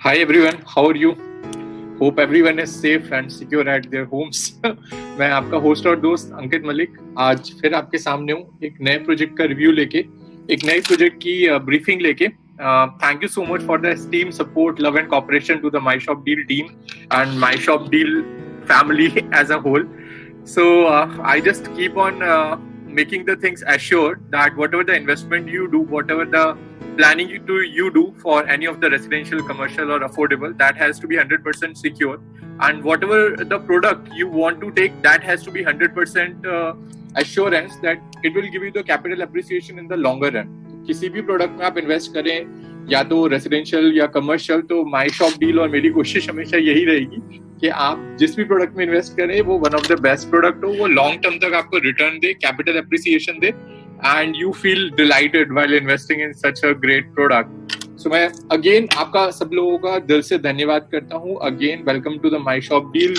Hi everyone, how are you? Hope everyone is safe and secure at their homes. मैं आपका host और दोस्त अंकित मलिक आज फिर आपके सामने हूँ एक नए प्रोजेक्ट का रिव्यू लेके, एक नए प्रोजेक्ट की ब्रीफिंग लेके. Thank you so much for the esteemed support, love and cooperation to the My Shop Deal team and My Shop Deal family as a whole. So I just keep on making the things assured that whatever the investment you do, whatever the planning you do for any of the residential, commercial or affordable, that has to be 100% secure, and whatever the product you want to take, that has to be 100% assurance that it will give you the capital appreciation in the longer run. किसी भी product में आप invest करें या तो residential या commercial, तो my shop deal और मेरी कोशिश हमेशा यही रहेगी कि आप जिस भी प्रोडक्ट में इन्वेस्ट करें वो one of the best product हो, वो लॉन्ग टर्म तक आपको return they, capital appreciation they, and you feel delighted while investing in such a great product. So मैं again आपका सब लोगों का दिल से धन्यवाद करता हूँ. Again welcome to the My Shop Deal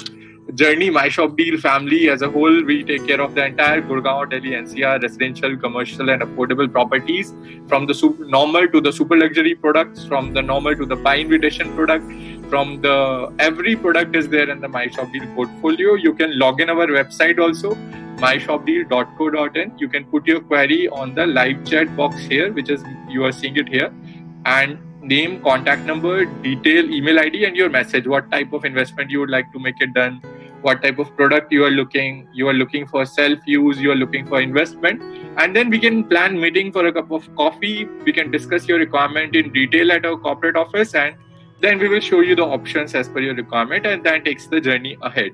journey, My Shop Deal family as a whole. We take care of the entire Gurgaon, Delhi NCR residential, commercial and affordable properties, from the normal to the super luxury products, from the normal to the buy invitation product, from the every product is there in the My Shop Deal portfolio. You can log in our website also, myshopdeal.co.in. You can put your query on the live chat box here, which is you are seeing it here, and name, contact number, detail, email ID and your message, what type of investment you would like to make it done, what type of product you are looking for self use, you are looking for investment, and then we can plan meeting for a cup of coffee. We can discuss your requirement in detail at our corporate office, and then we will show you the options as per your requirement, and that takes the journey ahead.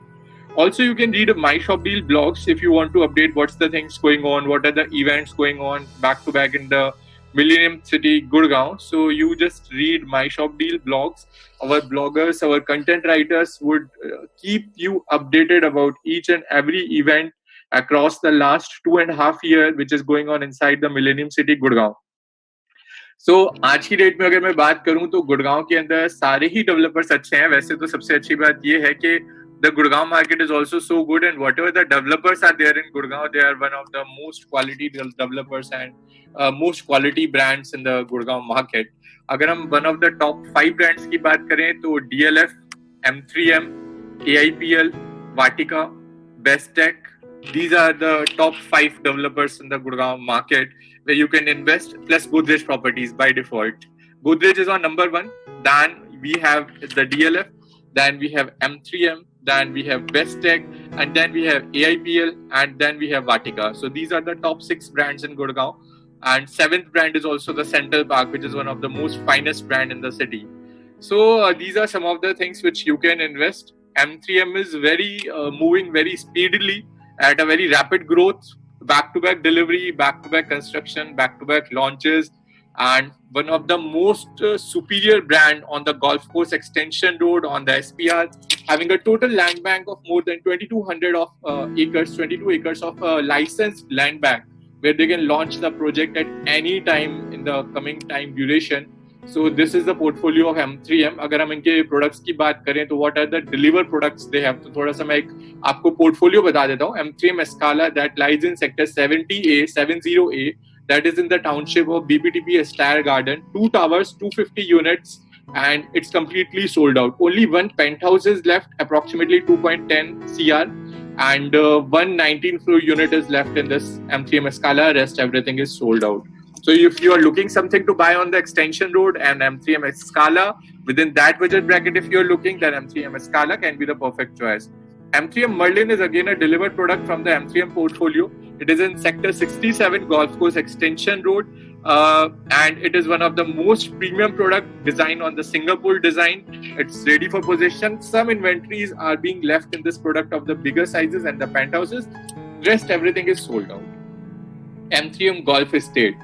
Also, you can read My Shop Deal blogs if you want to update what's the things going on, what are the events going on back to back in the Millennium City, Gurgaon. So you just read My Shop Deal blogs. Our bloggers, our content writers would keep you updated about each and every event across the last 2.5 years, which is going on inside the Millennium City, Gurgaon. So आज की date में अगर मैं बात करूं तो गुड़गांव के अंदर सारे ही डेवलपर्स अच्छे हैं. वैसे तो सबसे अच्छी बात ये है कि the Gurgaon market is also so good, and whatever the developers are there in Gurgaon, they are one of the most quality developers and most quality brands in the Gurgaon market. अगर हम one of the top 5 brands की बात करें तो DLF, M3M, AIPL, Vatica, Bestech, these are the top 5 developers in the Gurgaon market where you can invest, plus Godrej Properties by default. Godrej is on number 1, then we have the DLF, then we have M3M, then we have Bestech, and then we have AIPL, and then we have Vatica. So these are the top 6 brands in Gurgaon. And 7th brand is also the Central Park, which is one of the most finest brand in the city. So these are some of the things which you can invest. M3M is moving very speedily at a very rapid growth, back-to-back delivery, back-to-back construction, back-to-back launches, and one of the most superior brand on the golf course extension road on the SPR, having a total land bank of more than 2200 of acres, 22 acres of licensed land bank, where they can launch the project at any time in the coming time duration. So this is the portfolio of M3M. अगर हम इनके products की बात करें तो what are the deliver products they have, तो थोड़ा सा मैं आपको portfolio बता देता हूँ. M3M Escala that lies in sector 70A, that is in the township of BPTP Estire Garden. 2 towers, 250 units, and it's completely sold out. Only one penthouse is left, approximately 2.10 CR, and one 19-floor unit is left in this M3M Escala. Rest everything is sold out. So if you are looking something to buy on the extension road and M3M Escala, within that budget bracket if you are looking, then M3M Escala can be the perfect choice. M3M Merlin is again a delivered product from the M3M portfolio. It is in sector 67 Golf Course Extension Road, and it is one of the most premium product designed on the Singapore design. It's ready for possession. Some inventories are being left in this product of the bigger sizes and the penthouses. Rest everything is sold out. M3M Golf Estate,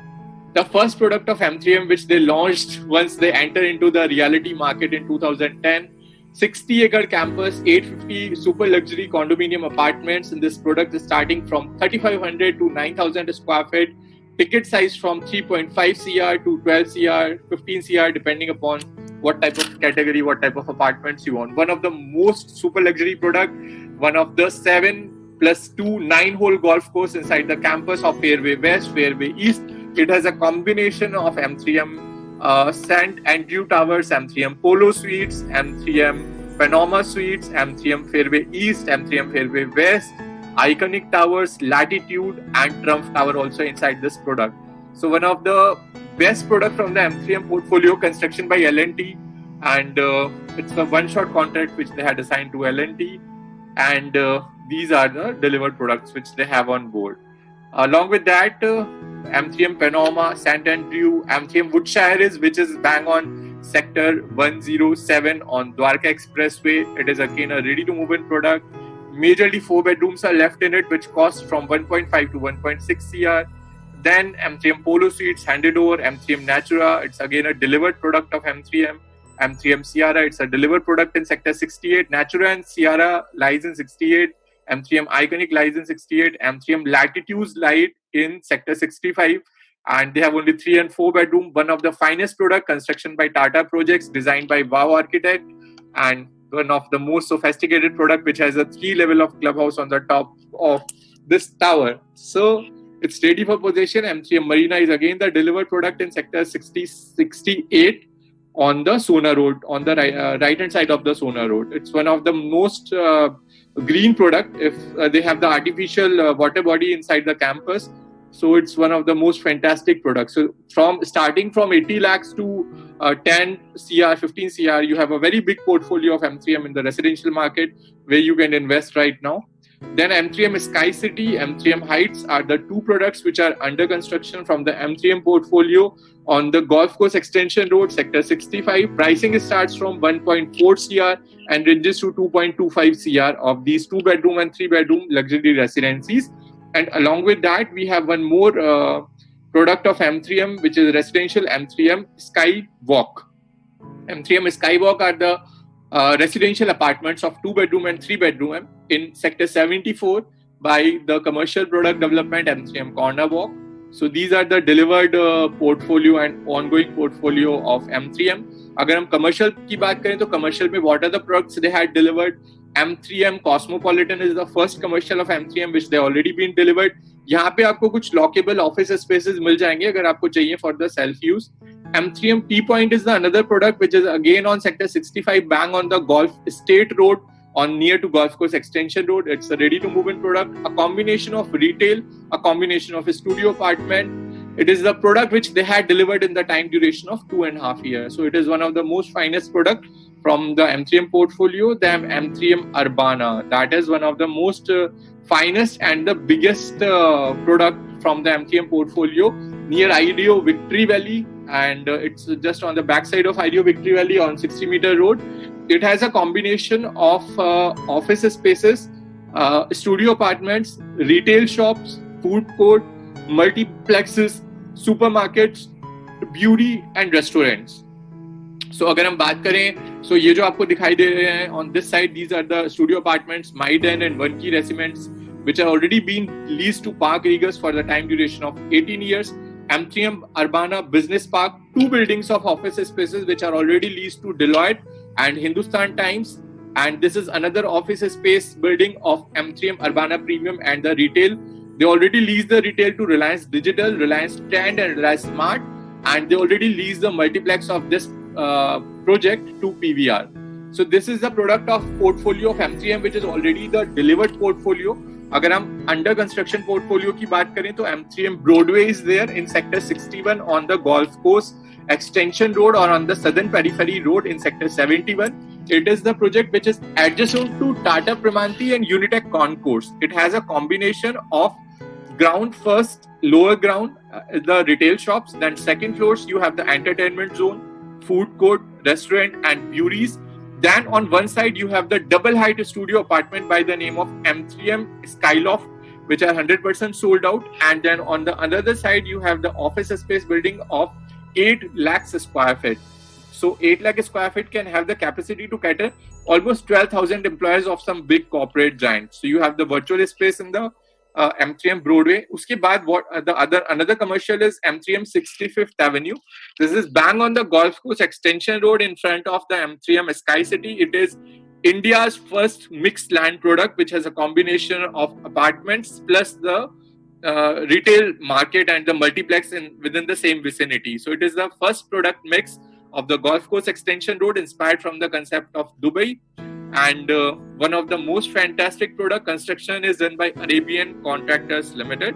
the first product of M3M which they launched once they entered into the reality market in 2010. 60-acre campus, 850 super luxury condominium apartments. In this product is starting from 3,500 to 9,000 square feet. Ticket size from 3.5 CR to 12 CR, 15 CR, depending upon what type of category, what type of apartments you want. One of the most super luxury product, one of the 7+2 9-hole golf course inside the campus of Fairway West, Fairway East. It has a combination of M3M St. Andrew Towers, M3M Polo Suites, M3M Panama Suites, M3M Fairway East, M3M Fairway West, Iconic Towers, Latitude, and Trump Tower also inside this product. So one of the best product from the M3M portfolio, construction by L&T, and it's a one-shot contract which they had assigned to L&T, and these are the delivered products which they have on board. Along with that, M3M Panama, St. Andrew, M3M Woodshire, which is bang on sector 107 on Dwarka Expressway. It is again a ready-to-move-in product. Majorly 4 bedrooms are left in it, which cost from 1.5 to 1.6 CR. Then M3M Polo Suites handed over, M3M Natura. It's again a delivered product of M3M. M3M Sierra, it's a delivered product in sector 68. Natura and Sierra lies in 68. M3M Iconic lies in 68. M3M Latitudes lies in sector 65. And they have only 3 and 4 bedroom. One of the finest product, construction by Tata Projects, designed by Wow Architect. And one of the most sophisticated product, which has a 3 level of clubhouse on the top of this tower. So it's ready for possession. M3M Marina is again the delivered product in sector 68 on the Sona Road, on the right hand side of the Sona Road. It's one of the most green product. If they have the artificial water body inside the campus, so it's one of the most fantastic products. So starting from 80 lakhs to 10 CR, 15 CR, you have a very big portfolio of M3M in the residential market where you can invest right now. Then M3M Sky City, M3M Heights are the 2 products which are under construction from the M3M portfolio on the Golf Course Extension Road, Sector 65. Pricing starts from 1.4 CR and ranges to 2.25 CR of these 2 bedroom and 3 bedroom luxury residencies. And along with that, we have one more product of M3M, which is residential M3M Skywalk. M3M Skywalk are the residential apartments of 2 bedroom and 3 bedroom in sector 74 by the commercial product development M3M Corner Walk. So these are the delivered portfolio and ongoing portfolio of M3M. अगर हम commercial की बात करें तो commercial में what are the products they had delivered? M3M Cosmopolitan is the first commercial of M3M which they already been delivered. यहाँ पे आपको कुछ lockable office spaces मिल जाएंगे अगर आपको चाहिए for the self use. M3M T Point is the another product which is again on sector 65 bang on the Golf Estate Road on near to Golf Course Extension Road. It's a ready to move in product, a combination of retail, a combination of a studio apartment. It is the product which they had delivered in the time duration of 2.5 years. So it is one of the most finest product from the M3M portfolio. Then M3M Urbana, that is one of the most finest and the biggest product from the M3M portfolio near IDEO Victory Valley, and it's just on the backside of IDEO Victory Valley on 60-meter road. It has a combination of office spaces, studio apartments, retail shops, food court, multiplexes, supermarkets, beauty and restaurants. So अगर हम बात करें, so ये जो आपको दिखाई दे रहे हैं on this side, these are the studio apartments, Maiden and One Key Residences, which are already been leased to Park Regus for the time duration of 18 years. M3M Urbana Business Park, 2 buildings of office spaces which are already leased to Deloitte and Hindustan Times. And this is another office space building of M3M Urbana Premium and the retail. They already leased the retail to Reliance Digital, Reliance Trend and Reliance Smart. And they already leased the multiplex of this project to PVR. So this is the product of portfolio of M3M which is already the delivered portfolio. अगर हम under construction portfolio की बात करें तो M3M Broadway is there in sector 61 on the Golf Course Extension Road or on the Southern Periphery Road in sector 71. It is the project which is adjacent to Tata Pramanthi and Unitech Concourse. It has a combination of ground first, lower ground, the retail shops. Then second floors you have the entertainment zone, food court, restaurant and beauties. Then on one side you have the double height studio apartment by the name of M3M Skyloft, which are 100% sold out. And then on the other side you have the office space building of 8 lakhs square feet. So 8 lakh square feet can have the capacity to cater almost 12,000 employees of some big corporate giants. So you have the virtual space in the M3M Broadway. Uske baad another commercial is M3M 65th Avenue. This is bang on the Golf Course Extension Road in front of the M3M Sky City. It is India's first mixed land product which has a combination of apartments plus the retail market and the multiplex within the same vicinity. So it is the first product mix of the Golf Course Extension Road, inspired from the concept of Dubai. And one of the most fantastic product. Construction is done by Arabian Contractors Limited.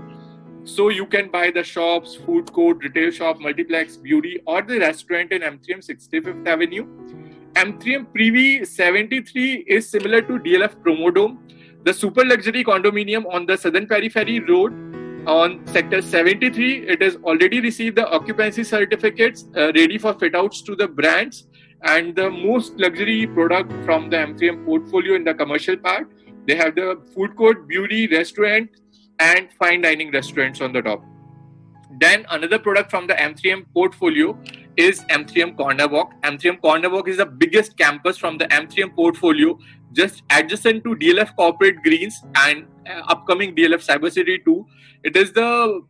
So you can buy the shops, food court, retail shop, multiplex, beauty, or the restaurant in M3M 65th Avenue. M3M Privy 73 is similar to DLF Promodome, the super luxury condominium on the Southern Periphery Road on Sector 73. It has already received the occupancy certificates ready for fit outs to the brands, and the most luxury product from the M3M portfolio in the commercial part. They have the food court, beauty, restaurant, and fine dining restaurants on the top. Then another product from the M3M portfolio is M3M Corner Walk. M3M Corner Walk is the biggest campus from the M3M portfolio, just adjacent to DLF Corporate Greens and upcoming DLF Cyber City 2. It is the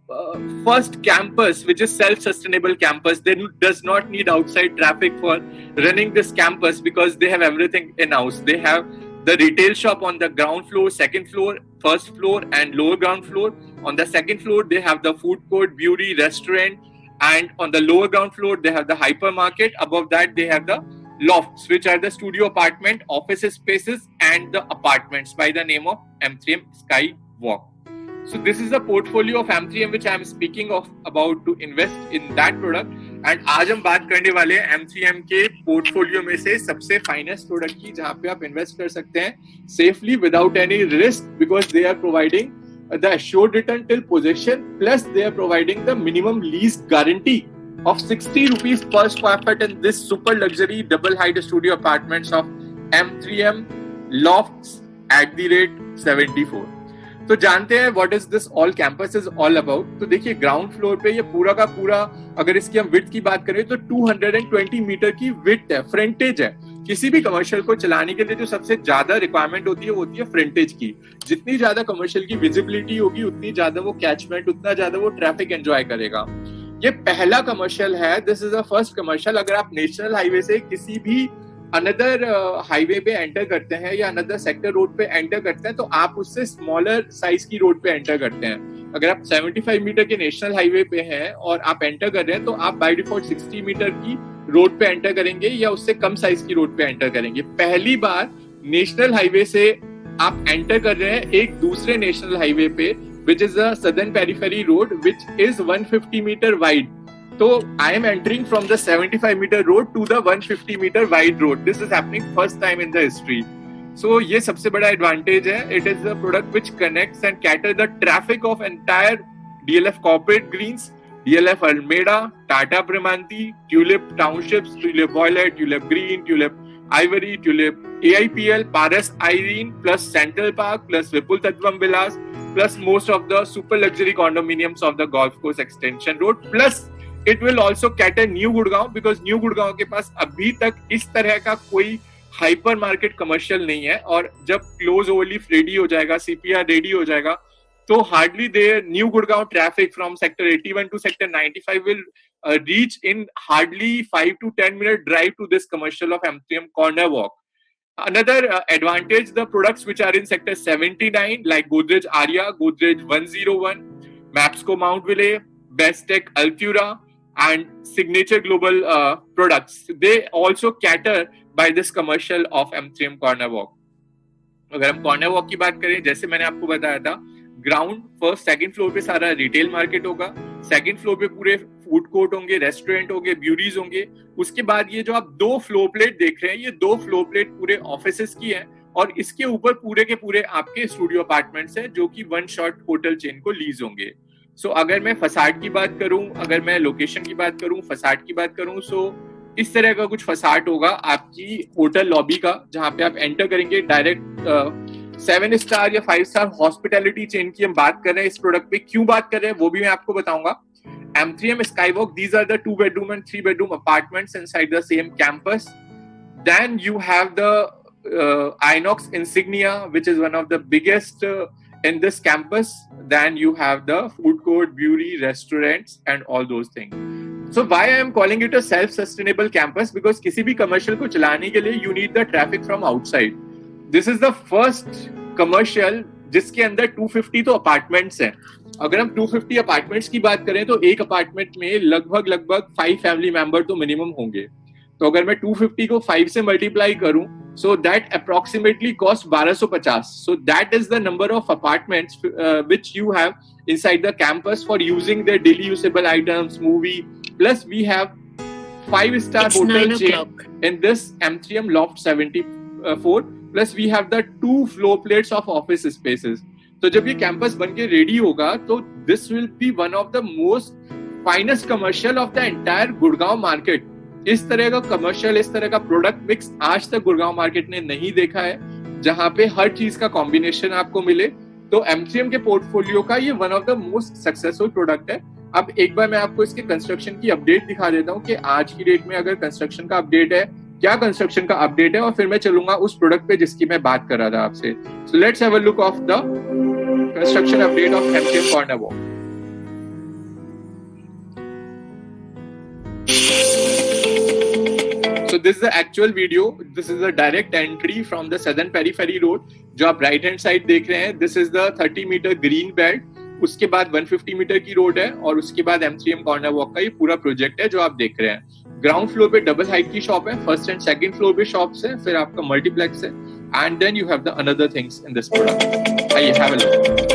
first campus which is self-sustainable campus. They does not need outside traffic for running this campus because they have everything in-house. They have the retail shop on the ground floor, second floor, first floor, and lower ground floor. On the second floor, they have the food court, beauty, restaurant, and on the lower ground floor, they have the hypermarket. Above that, they have the lofts, which are the studio apartment, office spaces, and the apartments by the name of M3M Sky Walk. So this is the portfolio of M3M which I am speaking of about to invest in that product. And आज हम बात करने वाले हैं M3M के portfolio में से सबसे फाइनेस्ट प्रोडक्ट की, जहां पे आप इन्वेस्ट कर सकते हैं safely without any risk, because they are providing the assured return till possession, plus they are providing the minimum lease guarantee of 60 rupees per square foot in this super luxury double height studio apartments of M3M Lofts at the rate 74. तो जानते हैं what is this all campus is all about. तो देखिए ground floor पे ये पूरा का पूरा, अगर इसकी हम विड्थ की बात करें तो 220 मीटर की विड्थ है, फ्रंटेज है. किसी भी कमर्शियल को चलाने के लिए जो सबसे ज्यादा रिक्वायरमेंट होती है वो होती है फ्रंटेज की. जितनी ज्यादा कमर्शियल की विजिबिलिटी होगी उतनी ज्यादा वो कैचमेंट, उतना ज्यादा वो ट्रैफिक एंजॉय करेगा. ये पहला कमर्शियल है, this is the first commercial. अगर आप नेशनल हाईवे से किसी भी अनदर हाईवे पे एंटर करते हैं या अनदर सेक्टर रोड पे एंटर करते हैं तो आप उससे स्मॉलर साइज की रोड पे एंटर करते हैं. अगर आप 75 मीटर के नेशनल हाईवे पे हैं और आप एंटर कर रहे हैं तो आप बाय डिफॉल्ट 60 मीटर की रोड पे एंटर करेंगे या उससे कम साइज की रोड पे एंटर करेंगे. पहली बार नेशनल हाईवे से आप एंटर कर रहे हैं एक दूसरे नेशनल हाईवे पे, which is the Southern Periphery Road, which is 150 meter wide. So I am entering from the 75 meter road to the 150 meter wide road. This is happening first time in the history. So ये सबसे बड़ा advantage है. It is a product which connects and caters the traffic of entire DLF Corporate Greens, DLF Almeda, Tata Primanti, Tulip Townships, Tulip Violet, Tulip Green, Tulip Ivory, Tulip AIPL, Paras Irene, plus Central Park, plus Vipul Tattvam Villas, plus most of the super luxury condominiums of the Golf Course Extension Road, plus it will also cater New Gurgaon, because New Gurgaon के पास अभी तक इस तरह का कोई hyper market commercial नहीं है. और जब क्लोज ओवरलीफ रेडी हो जाएगा, CPR रेडी हो जाएगा, तो hardly there new Gurgaon traffic from sector 81 to sector 95 will reach in hardly 5 to 10 minute drive to this commercial of M3M Corner Walk. Another advantage, the products which are in sector 79 like Godrej Aria, Godrej 101, Mapsco Mount Ville, Bestech Altura, and Signature Global products, they also cater by this commercial of M3M Corner Walk. अगर हम corner walk की बात करें, जैसे मैंने आपको बताया था, ग्राउंड फर्स्ट सेकंड फ्लोर पे सारा रिटेल मार्केट होगा, सेकंड फ्लोर पे पूरे फूड कोर्ट होंगे, रेस्टोरेंट होंगे, ब्यूटीज होंगे. उसके बाद ये जो आप दो फ्लोर प्लेट देख रहे हैं, ये दो फ्लोर प्लेट पूरे ऑफिसेस की है और इसके ऊपर पूरे के पूरे आपके स्टूडियो अपार्टमेंट्स हैं जो कि वन शॉट होटल चेन को लीज होंगे. सो अगर मैं फसाड की बात करूं, अगर मैं लोकेशन की बात करूं, फसाड की बात करूं, सो इस तरह का कुछ फसाड होगा आपकी होटल लॉबी का, जहां पे आप एंटर करेंगे डायरेक्ट 7 स्टार या 5 स्टार हॉस्पिटैलिटी चेन की हम बात कर रहे हैं. इस प्रोडक्ट पे क्यों बात कर रहे हैं वो भी मैं आपको बताऊंगा. M3M Skywalk, these are the 2 bedroom and 3 bedroom apartments inside the same campus. Then you have the Inox Insignia, which is one of the biggest in this campus. Then you have the food court, beauty, restaurants, and all those things. So why I am calling it a self-sustainable campus? Because किसी भी commercial को चलाने के लिए you need the traffic from outside. This is the first commercial जिसके अंदर 250 तो apartments हैं. अगर हम 250 अपार्टमेंट्स की बात करें तो एक अपार्टमेंट में लगभग 5 फैमिली मेंबर तो मिनिमम होंगे। तो अगर मैं 250 को 5 से मल्टीप्लाई करूं, so that approximately cost 1250. So that is the number of apartments which you have inside the campus for using their daily usable items, movie. Plus we have 5-star hotel chain in this M3M Loft 74. Plus we have the 2 floor plates of office spaces. तो जब ये campus बन के ready होगा तो this will be one of the most finest commercial of the entire Gurgaon market. इस तरह का कमर्शियल, इस तरह का प्रोडक्ट मिक्स आज तक गुड़गांव मार्केट ने नहीं देखा है, जहां पे हर चीज का कॉम्बिनेशन आपको मिले। तो M3M के पोर्टफोलियो का ये one of the most successful product है। अब एक बार मैं आपको इसके कंस्ट्रक्शन की अपडेट दिखा देता हूँ कि आज की डेट में अगर कंस्ट्रक्शन का अपडेट है, क्या कंस्ट्रक्शन का अपडेट है, और फिर मैं चलूंगा उस प्रोडक्ट पे जिसकी मैं बात कर रहा था आपसे। So let's have a look of the construction update of M3M corner walk. So this is the actual video. This is the direct entry from the Southern Periphery Road. जो आप राइट हैंड साइड देख रहे हैं, this is the 30 metre green belt. उसके बाद 150 metre की road है और उसके बाद M3M कॉर्नर वॉक का ये पूरा प्रोजेक्ट है जो आप देख रहे हैं। ग्राउंड फ्लोर पे डबल हाइट की शॉप है, फर्स्ट एंड सेकंड फ्लोर पे शॉप्स है, फिर आपका मल्टीप्लेक्स है, and then you have the another things in this product. आइए have a look.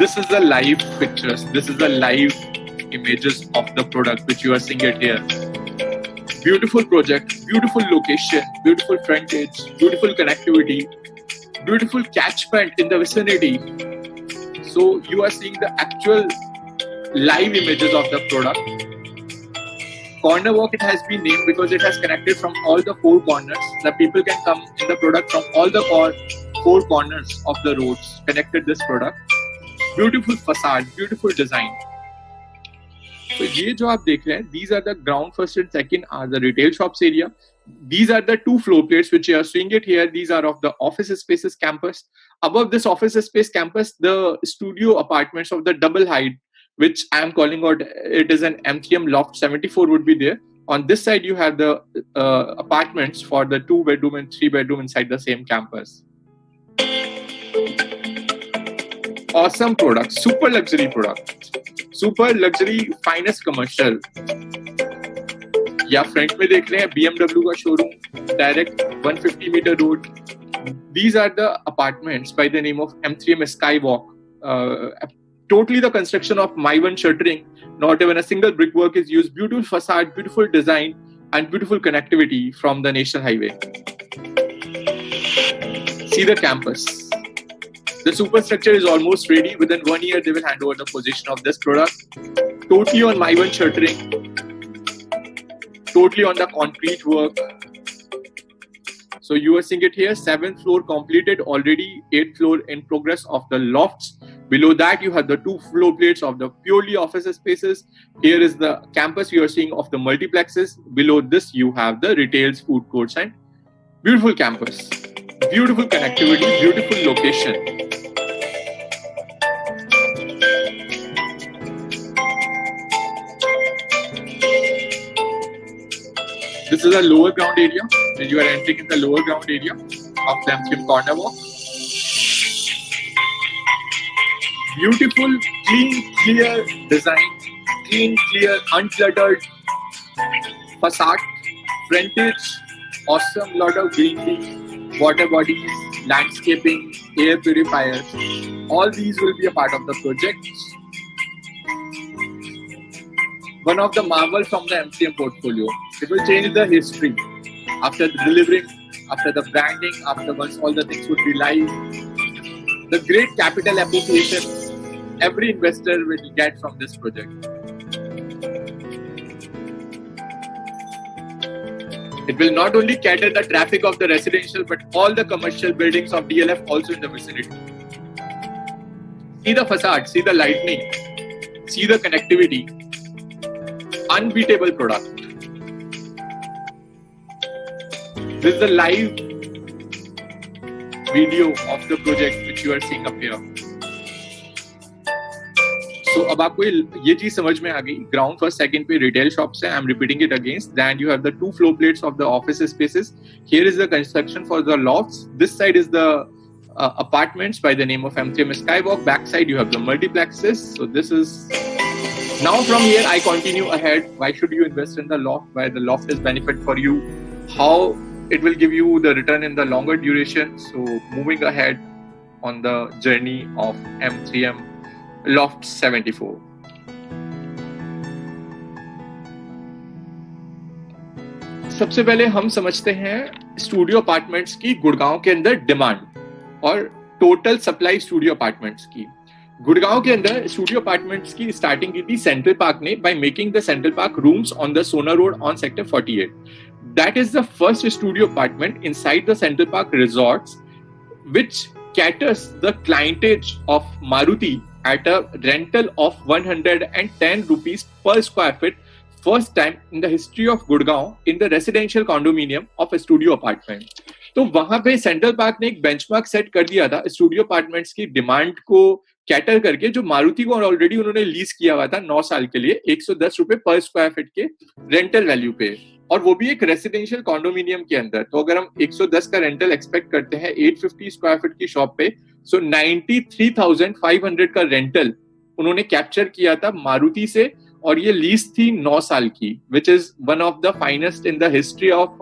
This is the live pictures. This is the live images of the product which you are seeing it here. Beautiful project, beautiful location, beautiful frontage, beautiful connectivity, beautiful catchment in the vicinity. So you are seeing the actual live images of the product. Corner walk, it has been named because it has connected from all the 4 corners. The people can come in the product from all the 4 corners of the roads, connected this product. Beautiful facade, beautiful design. So ये जो आप देख रहे हैं, these are the ground first and second are the retail shops area. These are the 2 floor plates which you are seeing it here. These are of the office spaces campus. Above this office space campus, the studio apartments of the double height, which I am calling out, it is an M3M Loft 74 would be there. On this side, you have the apartments for the 2 bedroom and 3 bedroom inside the same campus. Awesome product, super luxury product, super luxury finest commercial. या front में देख रहे हैं BMW का शोरूम, direct 150 metre road. These are the apartments by the name of M3M Skywalk. Totally the construction of My1 shuttering. Not even a single brickwork is used. Beautiful facade, beautiful design, and beautiful connectivity from the national highway. See the campus. The superstructure is almost ready. Within 1 year, they will hand over the position of this product. Totally on My1 shuttering. Totally on the concrete work. So you are seeing it here. 7th floor completed already. 8th floor in progress of the lofts. Below that, you have the 2 floor plates of the purely office spaces. Here is the campus you are seeing of the multiplexes. Below this, you have the retails, food courts, and beautiful campus. Beautiful connectivity, beautiful location. This is a lower ground area. You are entering in the lower ground area of the M3M Corner Walk. Beautiful, clean, clear design. Clean, clear, uncluttered facade. Frontage. Awesome lot of greenery. Water bodies. Landscaping. Air purifiers. All these will be a part of the project. One of the marvels from the M3M portfolio. It will change the history after delivering, after the branding, after once all the things would be live. The great capital appreciation every investor will get from this project. It will not only cater the traffic of the residential, but all the commercial buildings of DLF also in the vicinity. See the facade, see the lighting, see the connectivity. Unbeatable product. This is the live video of the project which you are seeing up here. So अब आपको ये चीज समझ में आ गई. Ground first, second पे retail shops है. I'm repeating it again. Then you have the 2 floor plates of the office spaces. Here is the construction for the lofts. This side is the apartments by the name of M3M Skywalk. Back side you have the multiplexes. So this is now from here I continue ahead. Why should you invest in the loft? Why the loft is benefit for you? How it will give you the return in the longer duration. So moving ahead on the journey of M3M Loft 74. सबसे पहले हम समझते हैं studio apartments की गुड़गांव के अंदर demand और total supply studio apartments की. गुड़गांव के अंदर स्टूडियो अपार्टमेंट्स की स्टार्टिंग की थी सेंट्रल पार्क ने by making the Central Park rooms on the Sohna road on sector 48. That is the first studio apartment inside the Central Park resorts which caters the clientage of Maruti at a rental of 110 rupees per square feet, first time in the history of Gurgaon in the residential condominium of a studio apartment. तो वहां पे central Park ने एक benchmark set कर दिया था studio apartments की demand को कैटर करके, जो मारुति को ऑलरेडी उन्होंने लीज किया हुआ था 9 साल के लिए 110 रुपए पर स्क्वायर फीट के रेंटल वैल्यू पे, और वो भी एक रेसिडेंशियल कॉन्डोमिनियम के अंदर. तो अगर हम 110 का रेंटल एक्सपेक्ट करते हैं 850 स्क्वायर फीट की शॉप पे, सो 93,500 का रेंटल उन्होंने कैप्चर किया था मारुति से, और ये लीज थी 9 साल की, which is one of the finest in the history of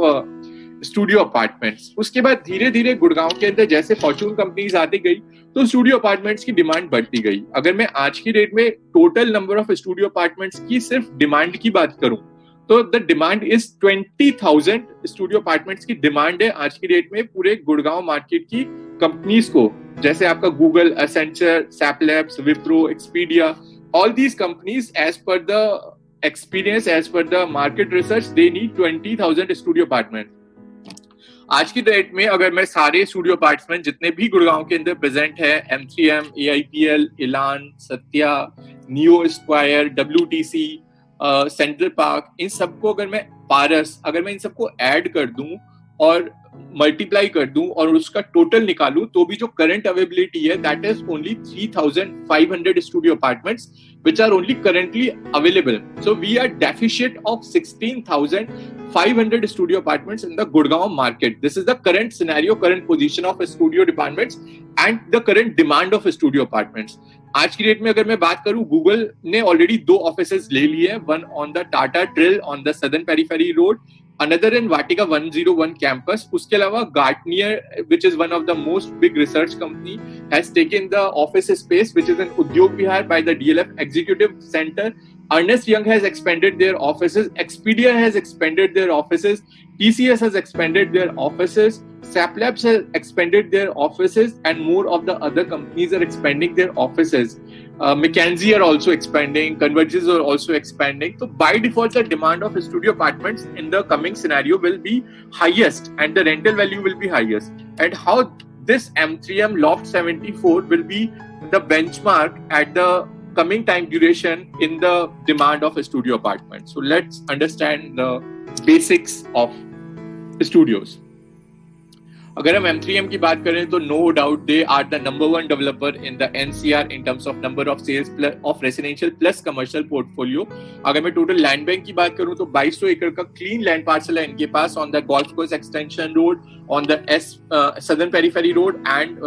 studio apartments. उसके बाद धीरे धीरे गुड़गांव के अंदर जैसे फॉर्चून कंपनीज आती गई तो स्टूडियो अपार्टमेंट्स की डिमांड बढ़ती गई. अगर मैं आज की डेट में total number of studio apartments की सिर्फ डिमांड की बात करूं तो the demand is 20,000 studio apartments की डिमांड है आज की डेट में पूरे गुड़गांव मार्केट की कंपनीज को, जैसे आपका Google, Accenture, SAP Labs, Wipro, Expedia. All these companies as per the experience, as per the market research, they need 20,000 studio apartment. आज की डेट में अगर मैं सारे स्टूडियो अपार्टमेंट जितने भी गुड़गांव के अंदर प्रेजेंट है, M3M, AIPL, Elan, Satya, Neo Square, WTC, Central Park, इन सबको अगर मैं पारस, अगर मैं इन सबको ऐड कर दूं और मल्टीप्लाई कर दूं और उसका टोटल निकालूं तो भी जो करंट अवेलेबिलिटी है that is only 3,500 studio apartments which are only currently available. So we are deficient of 16,500 studio apartments in the Gurgaon market. This is the current scenario, current position of studio departments and the current demand of studio apartments. आज की date में अगर मैं बात करूं, Google ने already 2 offices ले लिए हैं, one on the Tata TRIL on the southern periphery road, another in Vatika 101 campus. उसके अलावा Gartner, which is one of the most big research company, has taken the office space which is in Udyog Vihar by the DLF Executive Center. Ernst Young has expanded their offices. Expedia has expanded their offices. TCS has expanded their offices. Saplabs has expanded their offices, and more of the other companies are expanding their offices. McKinsey are also expanding. Convergys are also expanding. So by default, the demand of studio apartments in the coming scenario will be highest, and the rental value will be highest. And how this M3M Loft 74 will be the benchmark at the coming time duration in the demand of a studio apartment. So let's understand the basics of studios. अगर हम M3M की बात करें तो no doubt they are the number 1 developer in the NCR in terms of number of sales of residential plus commercial portfolio. अगर मैं total land bank की बात करूं तो 2200 एकड़ का क्लीन लैंड पार्सल है इनके pass on the golf course extension road, on the southern periphery road, and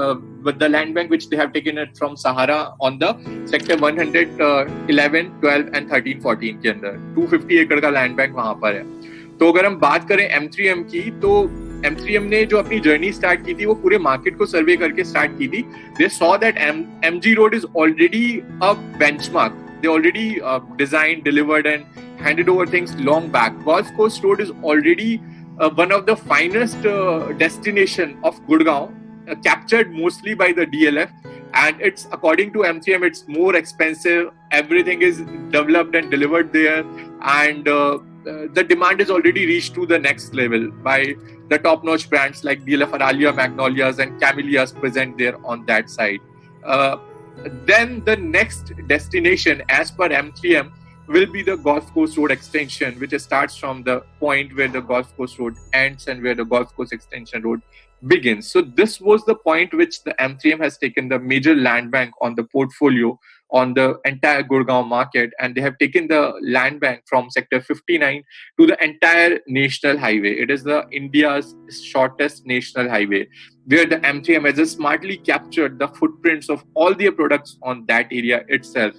with the land bank which they have taken it from Sahara on the sector 111, 12 and 13, 14 के अंदर 250 एकड़ का land bank वहां पर है. तो अगर हम बात करें M3M की, तो M3M ने जो अपनी जर्नी स्टार्ट की थी वो पूरे मार्केट को सर्वे करके स्टार्ट की थी. They saw that MG road is already a benchmark. They already design, delivered and handed over things long back. Golf Course Road is already one of the finest destination of Gurgaon, captured mostly by the DLF, and it's, according to M3M, it's more expensive. Everything is developed and delivered there, and the demand is already reached to the next level by the top-notch brands like DLF, Aralia, Magnolias and Camellias present there on that side. Then the next destination as per M3M will be the Golf Course Road extension, which starts from the point where the Golf Course Road ends and where the Golf Course extension road begins. So this was the point which the M3M has taken the major land bank on the portfolio on the entire Gurgaon market, and they have taken the land bank from sector 59 to the entire national highway. It is the India's shortest national highway, where the M3M has just smartly captured the footprints of all their products on that area itself.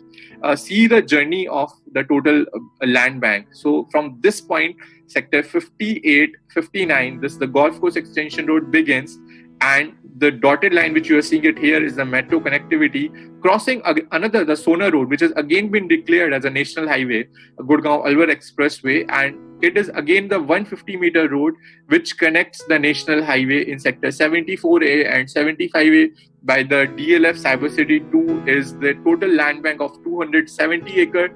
See the journey of the total land bank. So from this point, sector 58, 59, this the golf course extension road begins, and the dotted line which you are seeing it here is the metro connectivity crossing another, the Sona road, which has again been declared as a national highway, Gurgaon Alwar Expressway, and it is again the 150-meter road which connects the national highway in sector 74A and 75A by the DLF Cyber City 2. Is the total land bank of 270 acre,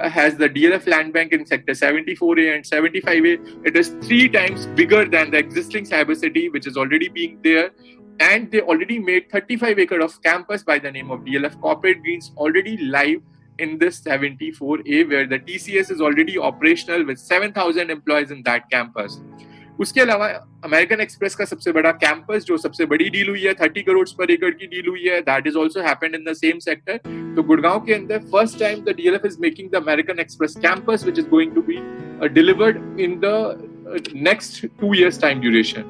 has the DLF land bank in sector 74A and 75A. It is 3 times bigger than the existing Cyber City, which is already being there. And they already made 35 acre of campus by the name of DLF Corporate Greens already live in this 74A, where the TCS is already operational with 7,000 employees in that campus. उसके अलावा American express का सबसे बड़ा campus, जो सबसे बड़ी deal हुई है, 30 करोड़ पर एकड़ की डील हुई है, that is also happened in the same sector. तो गुड़गांव के अंदर first time the DLF is making the American Express campus, which is going to be delivered in the next 2 years time duration.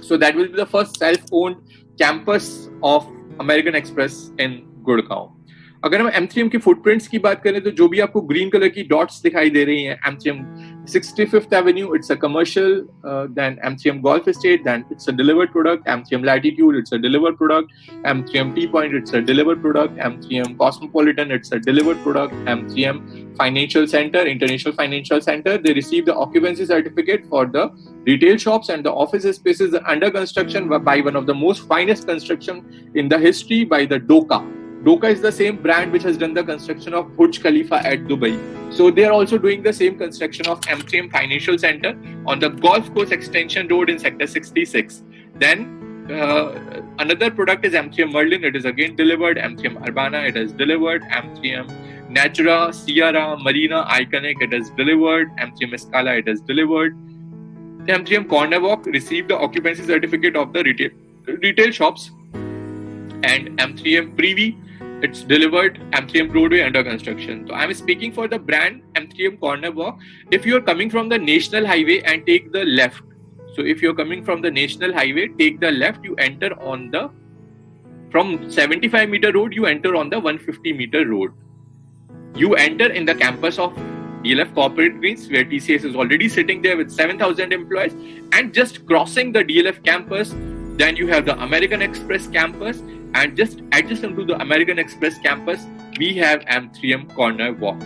So that will be the first self-owned campus of American Express in Gurgaon. अगर हम M3M के footprints की बात करें तो जो भी आपको ग्रीन कलर की डॉट्स दिखाई दे रही हैं, M3M 65th Avenue, it's a commercial, then M3M Golf Estate, then it's a delivered product, M3M Latitude, it's a delivered product, M3M T Point, it's a delivered product, M3M Cosmopolitan, it's a delivered product, M3M Financial Center, International Financial Center, they receive the occupancy certificate for the retail shops, and the office spaces are under construction by one of the most finest construction in the history, by the Doka. Doka is the same brand which has done the construction of Burj Khalifa at Dubai. So they are also doing the same construction of M3M Financial Center on the golf course extension road in sector 66. Then another product is M3M Merlin. It is again delivered. M3M Urbana, it is delivered. M3M Natura, Sierra, Marina, Iconic, it is delivered. M3M Scala, it is delivered. The M3M Corner Walk received the occupancy certificate of the retail shops. And M3M Privy, it's delivered. M3M Broadway under construction. So I'm speaking for the brand M3M Corner Walk. If you're coming from the National Highway and take the left, so if you're coming from the National Highway, take the left, you enter on the, from 75-meter road, you enter on the 150-meter road. You enter in the campus of DLF Corporate Greens, where TCS is already sitting there with 7,000 employees, and just crossing the DLF campus, then you have the American Express campus, and just adjacent to the American Express campus, we have M3M Corner Walk.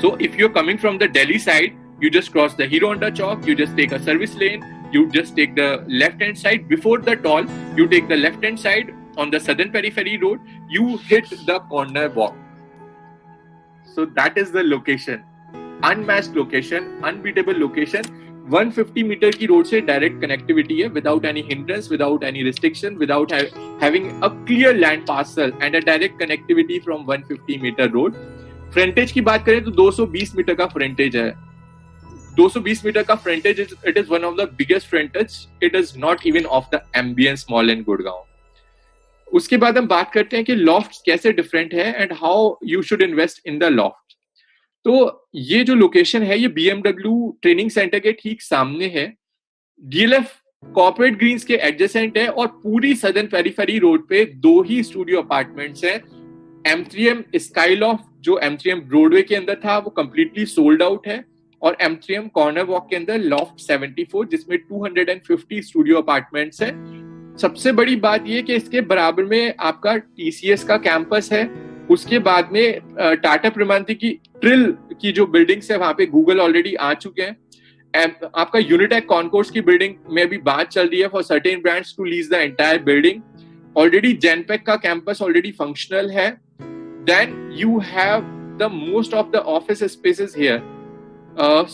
So if you're coming from the Delhi side, you just cross the Hero Honda Chowk, you just take a service lane, you just take the left-hand side. Before the toll, you take the left-hand side on the Southern Periphery Road, you hit the Corner Walk. So that is the location. Unmatched location, unbeatable location. 150 metre की road से direct connectivity है, without any hindrance, without any restriction, without having a clear land parcel and a direct connectivity from 150 metre road. Frontage की बात करें तो 220 metre का फ्रंटेज है. 220 metre का frontage, it is one of the biggest frontage. It is not even of the Ambience Mall in Gurgaon. उसके बाद हम बात करते हैं कि लॉफ्ट कैसे डिफरेंट है and how you should invest in the loft. तो ये जो लोकेशन है, ये BMW ट्रेनिंग सेंटर के ठीक सामने है, DLF कॉर्पोरेट ग्रीन्स के एडजेसेंट है, और पूरी सदर्न पेरिफेरी रोड पे 2 ही स्टूडियो अपार्टमेंट्स हैं. M3M स्काईलॉफ्ट जो M3M ब्रॉडवे के अंदर था, वो कंप्लीटली सोल्ड आउट है, और M3M कॉर्नर वॉक के अंदर लॉफ्ट 74 जिसमें 250 स्टूडियो अपार्टमेंट्स है. सबसे बड़ी बात ये कि इसके बराबर में आपका TCS का कैंपस है. उसके बाद में टाटा प्रेमांती की ट्रिल की जो बिल्डिंग्स है, वहां पे गूगल ऑलरेडी आ चुके हैं. आपका यूनिटेक कॉन्कोर्स की बिल्डिंग में भी बात चल रही है for certain brands to lease the entire building. Already Genpact का कैंपस ऑलरेडी फंक्शनल है. Then you have the most of the office spaces here.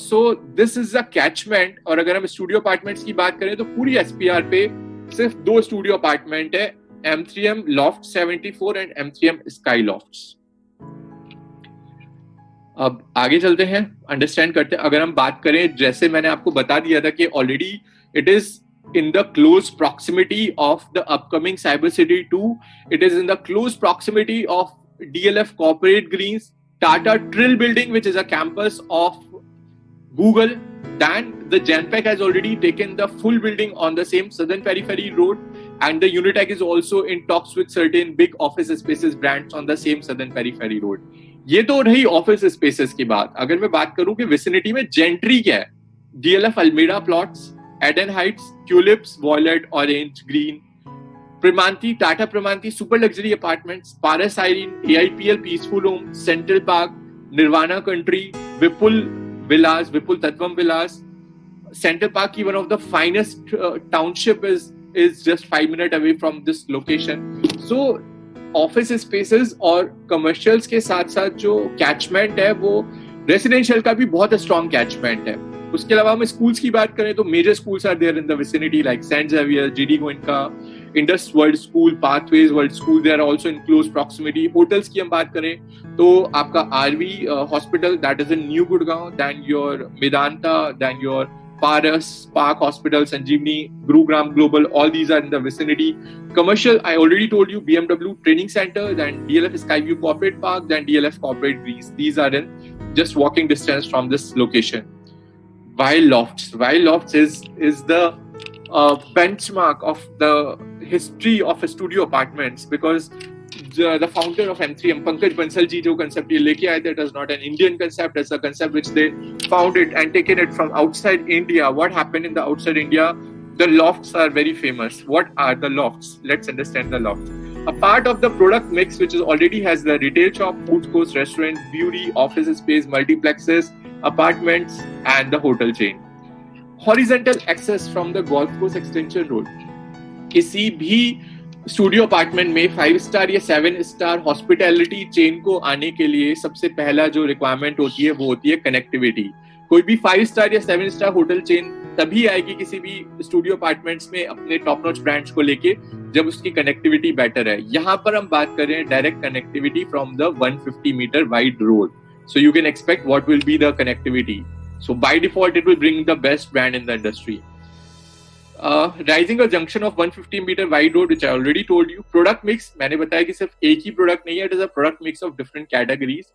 So this is the catchment. और अगर हम स्टूडियो अपार्टमेंट्स की बात करें तो पूरी SPR पे सिर्फ 2 स्टूडियो अपार्टमेंट है, M3M Loft 74 and M3M Skylofts. अब आगे चलते हैं, अंडरस्टैंड करते हैं. अगर हम बात करें, जैसे मैंने आपको बता दिया था कि already it is in the close proximity of the upcoming Cyber City 2. It is in the close proximity of DLF Corporate Greens, Tata Trill Building, which is a campus of Google. Then the Genpact has already taken the full building on the same Southern Periphery Road, and the Unitech is also in talks with certain big office spaces brands on the same Southern Periphery Road. ये तो रही office spaces की बात. अगर मैं बात करूं कि विसिनिटी में जेंट्री क्या है, DLF Almeda Plots, Eden Heights, Tulips, Violet, Orange, Green, Primanti, Tata Primanti, Super Luxury Apartments, Paras Irene, AIPL Peaceful Home, Central Park, Nirvana Country, Vipul Villas, Vipul Tattvam Villas. Central Park की one of the finest township is just 5 minutes away from this location. So office spaces और commercials के साथ साथ जो catchment है वो residential का भी बहुत स्ट्रॉन्ग कैचमेंट है. उसके अलावा हम स्कूल्स की बात करें तो major schools are there in the vicinity like Saint Xavier, GD Goenka, Indus World School, Pathways World School, they are also in close proximity. Hotels की हम बात करें तो आपका RV hospital that is in new Gurgaon, then your Medanta, then your Paras, Park Hospital, Sanjeevani, Gurugram Global, all these are in the vicinity. Commercial, I already told you, BMW Training Center, then DLF Skyview Corporate Park, then DLF Corporate Greens. These are in just walking distance from this location. Weil Lofts is the benchmark of the history of studio apartments, because the founder of M3M, Pankaj Bansal ji, जो concept ये लेके आए थे, it is not an Indian concept, it's a concept which they founded and taken it from outside India. What happened in the outside India? The lofts are very famous. What are the lofts? Let's understand the lofts. A part of the product mix which is already has the retail shop, food courts, restaurant, beauty, office space, multiplexes, apartments, and the hotel chain. Horizontal access from the golf course extension road. किसी भी studio apartment में 5 star या 7 star hospitality chain को आने के लिए सबसे पहला जो रिक्वायरमेंट होती है वो होती है कनेक्टिविटी. कोई भी 5 स्टार या 7 स्टार होटल चेन तभी आएगी किसी भी स्टूडियो अपार्टमेंट्स में अपने टॉप नॉच ब्रांड्स को लेके जब उसकी कनेक्टिविटी बेटर है. यहाँ पर हम बात कर रहे हैं direct connectivity from the 150 metre wide road. So you can expect what will be the connectivity. So by default it will bring the best brand in the industry. Rising a junction of 150 meter wide road, which I already told you. Product mix, मैंने बताया कि सिर्फ एक ही product नहीं है, it is a product mix of different categories.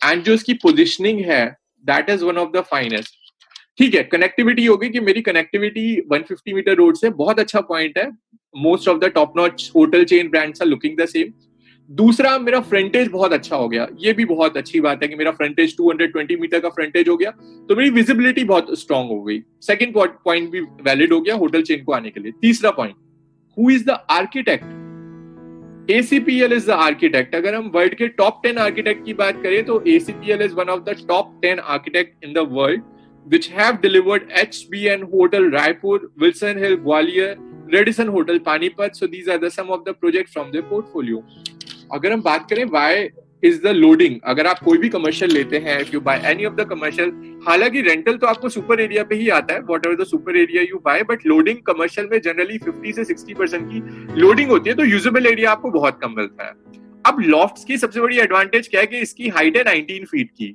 And जो इसकी positioning है, that is one of the finest. ठीक है, कनेक्टिविटी होगी कि मेरी कनेक्टिविटी 150 मीटर रोड से बहुत अच्छा पॉइंट है. Most of the top notch hotel chain brands are looking the same. दूसरा, मेरा फ्रंटेज बहुत अच्छा हो गया. ये भी बहुत अच्छी बात है कि मेरा फ्रंटेज 220 मीटर का फ्रंटेज हो गया, तो मेरी विजिबिलिटी बहुत स्ट्रांग हो गई. सेकंड पॉइंट भी वैलिड हो गया होटल चेन को आने के लिए. तीसरा point, who is the architect? ACPL is the architect. अगर हम वर्ल्ड के टॉप 10 आर्किटेक्ट की बात करें तो ACPL is one of the top 10 architect in the world which have delivered HBN Hotel Raipur, Wilson Hill Gwalior, Radisson Hotel Panipat. So these are the some of the projects from their portfolio. अगर हम बात करें why is the loading, अगर आप कोई भी commercial लेते हैं, if you buy any of the commercial, हालांकि रेंटल तो आपको सुपर एरिया पे ही आता है, whatever the super area you buy, but loading commercial में जनरली 50 से 60% की लोडिंग होती है, तो यूजेबल एरिया आपको बहुत कम मिलता है. अब लॉफ्ट्स की सबसे बड़ी एडवांटेज क्या है कि इसकी हाइट है 19 फीट की.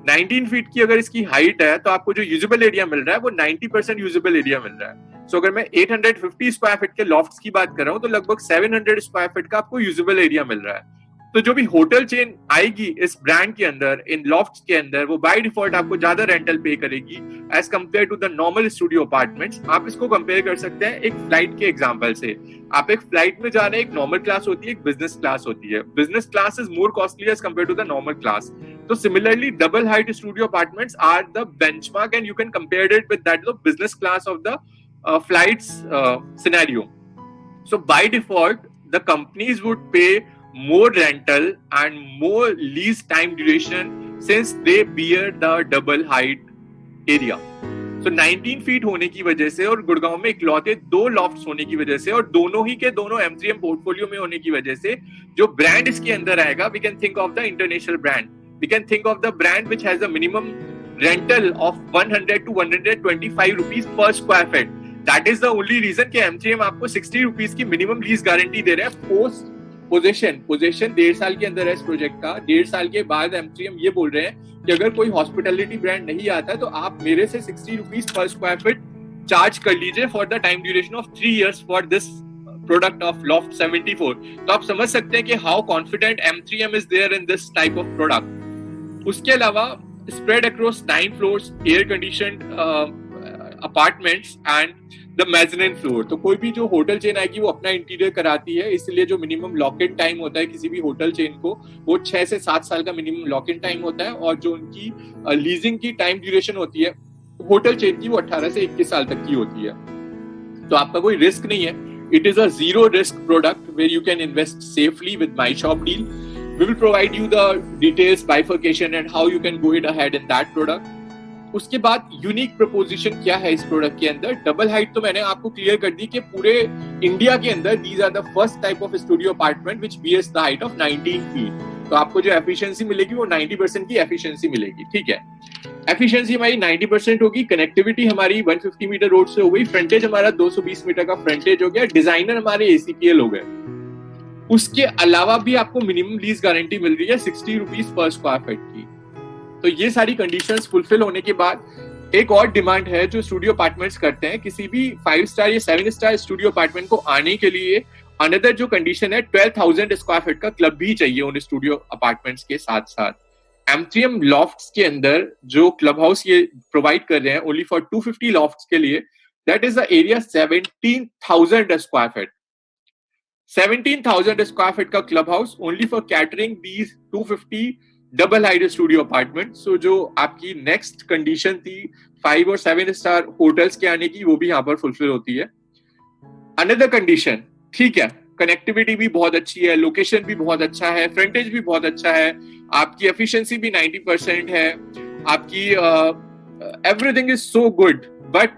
19 फीट की अगर इसकी हाइट है तो आपको जो यूजेबल एरिया मिल रहा है वो 90% यूजेबल एरिया मिल रहा है. सो अगर मैं 850 स्क्वायर फीट के लॉफ्ट्स की बात कर रहा हूँ तो लगभग 700 स्क्वायर फीट का आपको यूजेबल एरिया मिल रहा है. तो जो भी होटल चेन आएगी इस ब्रांड के अंदर, इन लॉफ्ट्स के अंदर, वो बाय डिफॉल्ट आपको ज्यादा रेंटल पे करेगी as compare to the normal studio apartments. आप इसको कंपेयर कर सकते हैं एक फ्लाइट के एग्जांपल से. आप एक फ्लाइट में जा रहे हैं, एक नॉर्मल क्लास होती है, एक बिजनेस क्लास होती है. Business class is more costly as compare to the normal class. तो similarly double height studio apartments are the benchmark and you can compare it with that of business class of the flights scenario. So by default the companies would pay more rental and more lease time duration since they bear the double height area. So 19 feet होने की वजह से और गुड़गांव में इकलौते 2 lofts होने की वजह से और दोनों ही के दोनों M3M पोर्टफोलियो में होने की वजह से जो ब्रांड इसके अंदर आएगा, we can think of the international brand. We can think of the brand which has a minimum rental of 100 to 125 rupees per square feet. That is the only reason कि M3M आपको 60 rupees की minimum lease guarantee दे रहा है post position 1.5 साल के अंदर है इस प्रोजेक्ट का. 1.5 साल के बाद M3M ये बोल रहे हैं कि अगर कोई हॉस्पिटैलिटी ब्रांड नहीं आता तो आप मेरे से 60 रुपीस पर स्क्वायर फीट चार्ज कर लीजिए for the time duration of 3 years for this product of Loft 74. तो आप समझ सकते हैं कि how confident M3M is there in this type of product. उसके अलावा spread across 9 floors, air conditioned apartments and the mezzanine floor. तो कोई भी जो होटल चेन आएगी वो अपना इंटीरियर कराती है, इसलिए जो मिनिमम लॉक इन टाइम होता है किसी भी होटल चेन को वो 6 से 7 साल का मिनिमम लॉक इन टाइम होता है, और जो उनकी लीजिंग की टाइम ड्यूरेशन होती है होटल चेन की वो 18 से 21 साल तक की होती है. तो आपका कोई रिस्क नहीं है. It is a zero risk product where you can invest safely with My Shop Deal. We will provide you the details, bifurcation and how you can go it ahead in that product. उसके बाद unique preposition क्या है इस product के अंदर. Double height तो मैंने आपको क्लियर कर दी कि पूरे इंडिया के अंदर these are the first type of studio apartment which बीएस द हाइट ऑफ 19 फीट. तो आपको जो एफिशिएंसी मिलेगी वो 90% की एफिशिएंसी मिलेगी. ठीक है, एफिशिएंसी हमारी 90% होगी. कनेक्टिविटी हमारी 150 मीटर रोड से हो गई. फ्रंटेज हमारा 220 मीटर का फ्रंटेज हो गया. डिजाइनर हमारे ACPL हो गए. उसके अलावा भी आपको मिनिमम लीज गारंटी मिल रही है 60 रुपीज पर स्क्वायर फीट की. तो ये सारी कंडीशंस फुलफिल होने के बाद एक और डिमांड है जो स्टूडियो अपार्टमेंट्स करते हैं. किसी भी 5 स्टार या 7 स्टार स्टूडियो अपार्टमेंट को आने के लिए अनदर जो कंडीशन है 12,000 स्क्वायर फीट का क्लब भी चाहिए उन स्टूडियो अपार्टमेंट्स के साथ साथ. M3M लॉफ्ट्स के अंदर जो क्लब हाउस ये प्रोवाइड कर रहे हैं ओनली फॉर 250 लॉफ्ट्स के लिए, that is the area 17,000 square feet. 17,000 square feet का club house only for catering these 250 double height studio apartment. So जो आपकी नेक्स्ट कंडीशन थी 5 और 7 स्टार होटल्स के आने की वो भी यहाँ पर फुलफिल होती है. अनदर कंडीशन, ठीक है, कनेक्टिविटी भी बहुत अच्छी है, लोकेशन भी बहुत अच्छा है, फ्रंटेज भी बहुत अच्छा है, आपकी एफिशिएंसी भी 90% है, आपकी everything is so good. But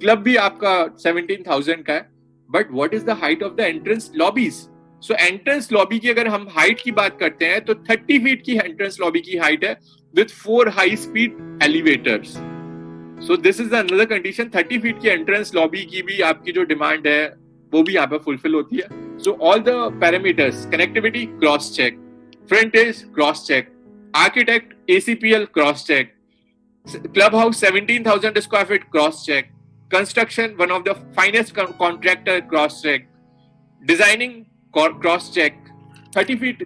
club भी आपका 17,000 का है. But what is the height of the entrance lobbies? So entrance lobby की अगर हम हाइट की बात करते हैं तो 30 फीट की एंट्रेंस लॉबी की हाइट है with 4 high speed elevators. So this is another condition. 30 feet की एंट्रेंस लॉबी की भी आपकी जो डिमांड है वो भी यहाँ पे फुलफिल होती है. So all the parameters, connectivity cross check, frontage cross check, architect ACPL cross check, club house 17,000 square feet cross check, construction one of the finest contractor cross check, designing cross check, 30 feet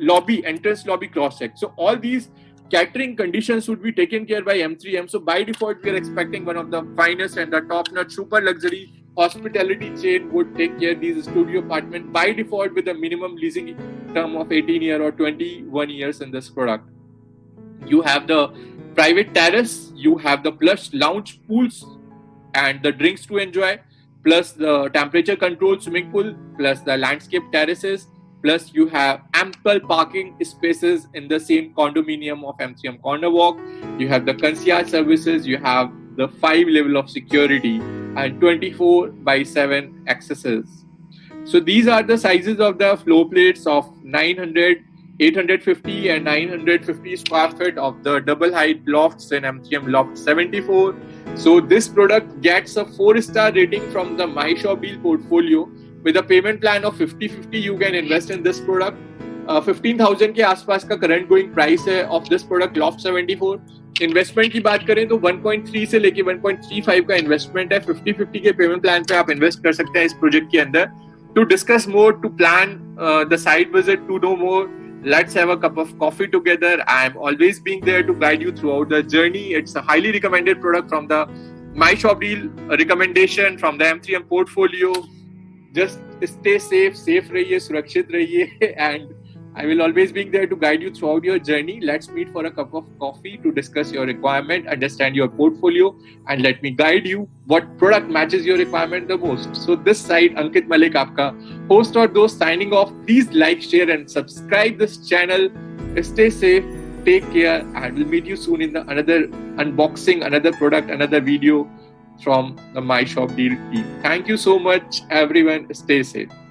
lobby, entrance lobby cross check. So all these catering conditions would be taken care by M3M. So by default we are expecting one of the finest and the top notch super luxury hospitality chain would take care these studio apartment by default with a minimum leasing term of 18 years or 21 years in this product. You have the private terrace, you have the plush lounge pools and the drinks to enjoy, plus the temperature controlled swimming pool, plus the landscape terraces, plus you have ample parking spaces in the same condominium of M3M Corner Walk. You have the concierge services, you have the 5 level of security and 24/7 accesses. So these are the sizes of the floor plates of 900, 850 and 950 square feet of the double height lofts in M3M Loft 74. So this product gets a 4-star rating from the My Shop Deal portfolio. With a payment plan of 50/50 you can invest in this product. 15,000 के आसपास का current going price है of this product loft 74. Investment की बात करें तो 1.3 से लेके 1.35 का इन्वेस्टमेंट है. 50/50 के पेमेंट प्लान पे आप इन्वेस्ट कर सकते हैं इस प्रोजेक्ट के अंदर. To discuss more, to plan the site visit, to know more, let's have a cup of coffee together. I am always being there to guide you throughout the journey. It's a highly recommended product from the My Shop Deal recommendation from the M3M portfolio. Just stay safe रहिए, सुरक्षित रहिए, and I will always be there to guide you throughout your journey. Let's meet for a cup of coffee to discuss your requirement, understand your portfolio, and let me guide you what product matches your requirement the most. So this side, Ankit Malik, आपका host और दोस्त signing off. Please like, share, and subscribe this channel. Stay safe, take care, and we'll meet you soon in the another unboxing, another product, another video from the My Shop Deal team. Thank you so much, everyone. Stay safe.